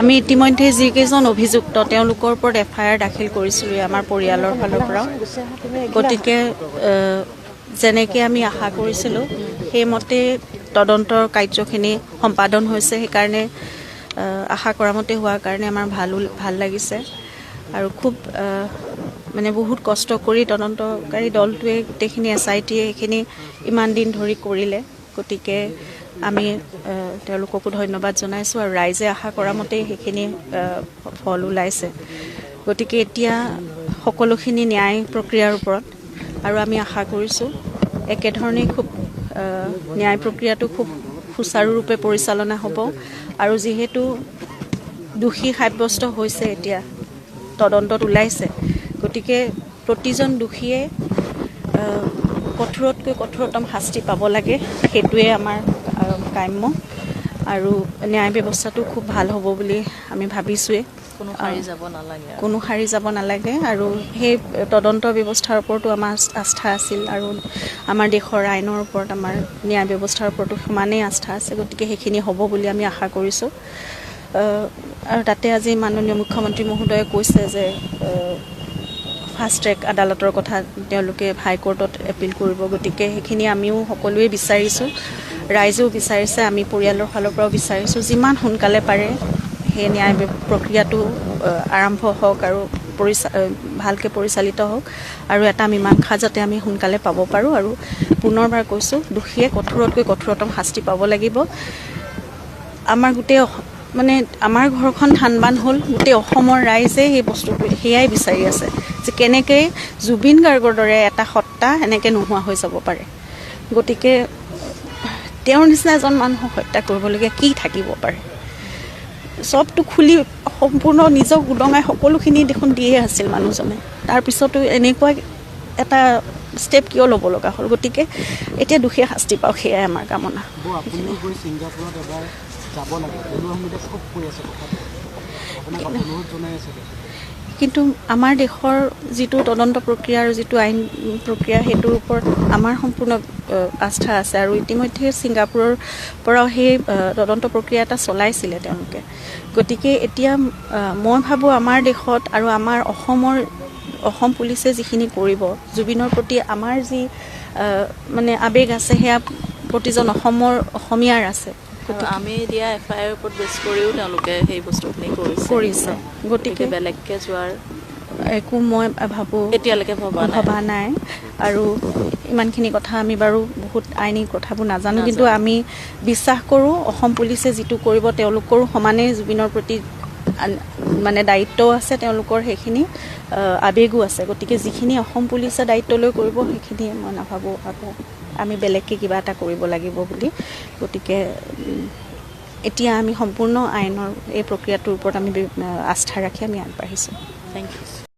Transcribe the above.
আমি ইতিমধ্যে যিকেইজন অভিযুক্ত তেওঁলোকৰ ওপৰত এফআইআৰ দাখিল কৰিছিলোঁ আমাৰ পৰিয়ালৰ ফালৰ পৰা। গতিকে যেনেকৈ আমি আশা কৰিছিলোঁ সেইমতে তদন্তৰ কাৰ্যখিনি সম্পাদন হৈছে। সেইকাৰণে আশা কৰা মতে হোৱাৰ কাৰণে আমাৰ ভাল লাগিছে আৰু খুব মানে বহুত কষ্ট কৰি তদন্তকাৰী দলটোৱে গোটেইখিনি SITয়ে সেইখিনি ইমান দিন ধৰি কৰিলে। গতিকে আমি তেওঁলোককো ধন্যবাদ জনাইছোঁ আৰু ৰাইজে আশা কৰা মতেই সেইখিনি ফল ওলাইছে। গতিকে এতিয়া সকলোখিনি ন্যায় প্ৰক্ৰিয়াৰ ওপৰত আৰু আমি আশা কৰিছোঁ একেধৰণেই খুব ন্যায় প্ৰক্ৰিয়াটো খুব সুচাৰুৰূপে পৰিচালনা হ'ব আৰু যিহেতু দোষী সাব্যস্ত হৈছে এতিয়া তদন্তত ওলাইছে, গতিকে প্ৰতিজন দোষীয়ে কঠোৰতকৈ কঠোৰতম শাস্তি পাব লাগে, সেইটোৱে আমাৰ কাম্য আৰু ন্যায় ব্যৱস্থাটো খুব ভাল হ'ব বুলি আমি ভাবিছোঁৱেই। কোনো সাৰি যাব নালাগে আৰু সেই তদন্ত ব্যৱস্থাৰ ওপৰতো আমাৰ আস্থা আছিল আৰু আমাৰ দেশৰ আইনৰ ওপৰত আমাৰ ন্যায় ব্যৱস্থাৰ ওপৰতো সমানেই আস্থা আছে। গতিকে সেইখিনি হ'ব বুলি আমি আশা কৰিছোঁ। আৰু তাতে আজি মাননীয় মুখ্যমন্ত্ৰী মহোদয়ে কৈছে যে ফাষ্ট ট্ৰেক আদালতৰ কথা তেওঁলোকে হাইকোৰ্টত এপিল কৰিব। গতিকে সেইখিনি আমিও সকলোৱে বিচাৰিছোঁ, ৰাইজেও বিচাৰিছে, আমি পৰিয়ালৰ ফালৰ পৰাও বিচাৰিছোঁ যিমান সোনকালে পাৰে সেই ন্যায় প্ৰক্ৰিয়াটো আৰম্ভ হওক আৰু ভালকৈ পৰিচালিত হওক আৰু এটা মীমাংসা যাতে আমি সোনকালে পাব পাৰোঁ। আৰু পুনৰবাৰ কৈছোঁ দোষীয়ে কঠোৰতকৈ কঠোৰতম শাস্তি পাব লাগিব। আমাৰ গোটেই মানে আমাৰ ঘৰখন থানবান হ'ল, গোটেই অসমৰ ৰাইজে সেই বস্তুটো সেয়াই বিচাৰি আছে যে কেনেকৈ জুবিন গাৰ্গৰ দৰে এটা সত্তা এনেকৈ নোহোৱা হৈ যাব পাৰে। গতিকে তেওঁৰ নিচিনা এজন মানুহক হত্যা কৰিবলগীয়া কি থাকিব পাৰে? চবটো খুলি সম্পূৰ্ণ নিজক উদঙাই সকলোখিনি দেখোন দিয়ে আছিল মানুহজনে, তাৰপিছতো এনেকুৱা এটা ষ্টেপ কিয় ল'ব লগা হ'ল? গতিকে এতিয়া দোষীয়ে শাস্তি পাওক, সেয়াই আমাৰ কামনা। কিন্তু আমাৰ দেশৰ যিটো তদন্ত প্ৰক্ৰিয়া আৰু যিটো আইন প্ৰক্ৰিয়া সেইটোৰ ওপৰত আমাৰ সম্পূৰ্ণ আস্থা আছে আৰু ইতিমধ্যে ছিংগাপুৰৰ পৰাও সেই তদন্ত প্ৰক্ৰিয়া এটা চলাইছিলে তেওঁলোকে। গতিকে এতিয়া মই ভাবোঁ আমাৰ দেশত আৰু আমাৰ অসম পুলিচে যিখিনি কৰিব, জুবিনৰ প্ৰতি আমাৰ যি মানে আৱেগ আছে সেয়া প্ৰতিজন অসমীয়াৰ আছে। আমি দিয়া এফআইআৰ ওপৰত বেছ কৰিও তেওঁলোকে সেই বস্তুখিনি কৰিছে। গতিকে বেলেগকৈ যোৱাৰ একো মই ভাবোঁ এতিয়ালৈকে ভবা নাই আৰু ইমানখিনি কথা আমি বাৰু বহুত আইনী কথাবোৰ নাজানো, কিন্তু আমি বিশ্বাস কৰোঁ অসম পুলিচে যিটো কৰিব তেওঁলোকৰো সমানেই জুবিনৰ প্ৰতি মানে দায়িত্বও আছে, তেওঁলোকৰ সেইখিনি আৱেগো আছে। গতিকে যিখিনি অসম পুলিচে দায়িত্ব লৈ কৰিব সেইখিনি মই নাভাবোঁ আকৌ আমি বেলেগকৈ কিবা এটা কৰিব লাগিব বুলি। গতিকে এতিয়া আমি সম্পূৰ্ণ আইনৰ এই প্ৰক্ৰিয়াটোৰ ওপৰত আমি আস্থা ৰাখি আমি আগবাঢ়িছোঁ। Thank U.